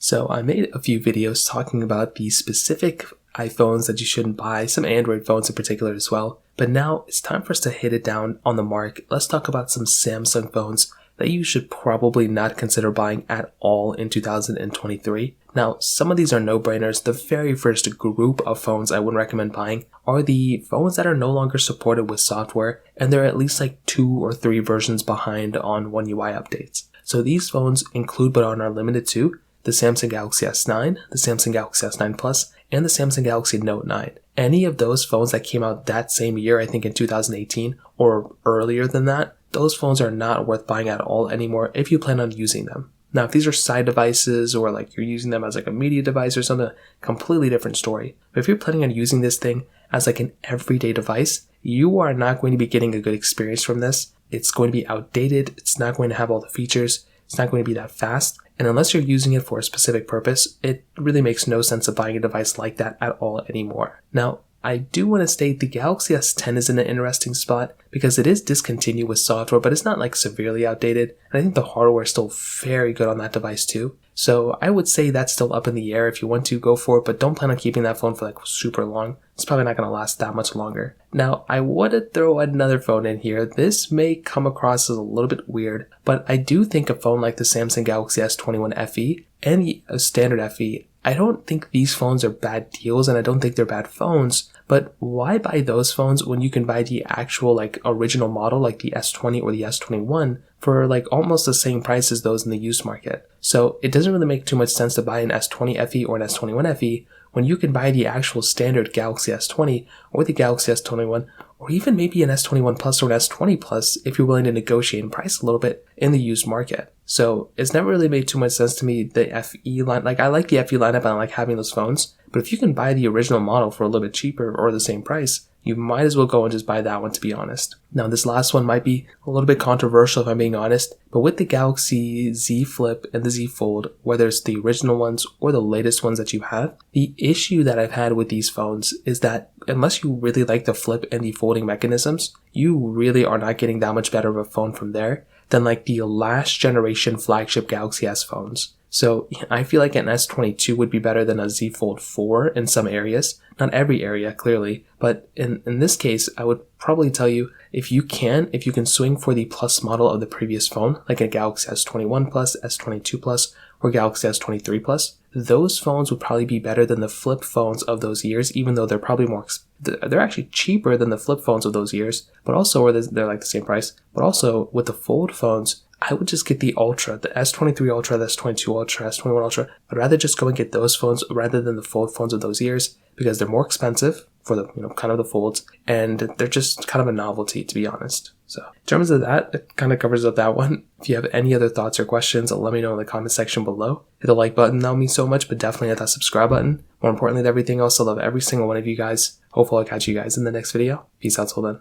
So I made a few videos talking about the specific iPhones that you shouldn't buy, some Android phones in particular as well. But now it's time for us to hit it down on the mark. Let's talk about some Samsung phones that you should probably not consider buying at all in 2023. Now, some of these are no-brainers. The very first group of phones I wouldn't recommend buying are the phones that are no longer supported with software, and they're at least like 2 or 3 versions behind on One UI updates. So these phones include but are not limited to the Samsung Galaxy S9, the Samsung Galaxy S9 Plus, and the Samsung Galaxy Note 9. Any of those phones that came out that same year, I think in 2018 or earlier than that, those phones are not worth buying at all anymore if you plan on using them. Now, if these are side devices or like you're using them as like a media device or something, completely different story. But if you're planning on using this thing as like an everyday device, you are not going to be getting a good experience from this. It's going to be outdated. It's not going to have all the features. It's not going to be that fast. And unless you're using it for a specific purpose, it really makes no sense of buying a device like that at all anymore. Now, I do want to state the Galaxy S10 is in an interesting spot because it is discontinued with software, but it's not like severely outdated. And I think the hardware is still very good on that device too. So I would say that's still up in the air if you want to go for it, but don't plan on keeping that phone for like super long. It's probably not going to last that much longer. Now, I want to throw another phone in here. This may come across as a little bit weird, but I do think a phone like the Samsung Galaxy S21 FE and the standard FE, I don't think these phones are bad deals and I don't think they're bad phones, but why buy those phones when you can buy the actual like original model like the S20 or the S21 for like almost the same price as those in the used market? So it doesn't really make too much sense to buy an S20 FE or an S21 FE when you can buy the actual standard Galaxy S20 or the Galaxy S21 or even maybe an S21 Plus or an S20 Plus if you're willing to negotiate in price a little bit in the used market. So it's never really made too much sense to me, the FE line. Like I like the FE lineup and I like having those phones, but if you can buy the original model for a little bit cheaper or the same price, you might as well go and just buy that one, to be honest. Now, this last one might be a little bit controversial if I'm being honest, but with the Galaxy Z Flip and the Z Fold, whether it's the original ones or the latest ones that you have, the issue that I've had with these phones is that unless you really like the flip and the folding mechanisms, you really are not getting that much better of a phone from there than like the last generation flagship Galaxy S phones. So I feel like an S22 would be better than a Z Fold 4 in some areas. Not every area, clearly, but in this case, I would probably tell you if you can swing for the Plus model of the previous phone, like a Galaxy S21 Plus, S22 Plus, or Galaxy S23 Plus, those phones would probably be better than the flip phones of those years, even though they're probably they're actually cheaper than the flip phones of those years, but also, or they're like the same price, but also with the fold phones, I would just get the Ultra, the S23 Ultra, the S22 Ultra, S21 Ultra. I'd rather just go and get those phones rather than the fold phones of those years because they're more expensive for the, kind of the folds, and they're just kind of a novelty, to be honest. So in terms of that, it kind of covers up that one. If you have any other thoughts or questions, let me know in the comment section below. Hit the like button, that would mean so much, but definitely hit that subscribe button. More importantly than everything else, I love every single one of you guys. Hopefully I'll catch you guys in the next video. Peace out till then.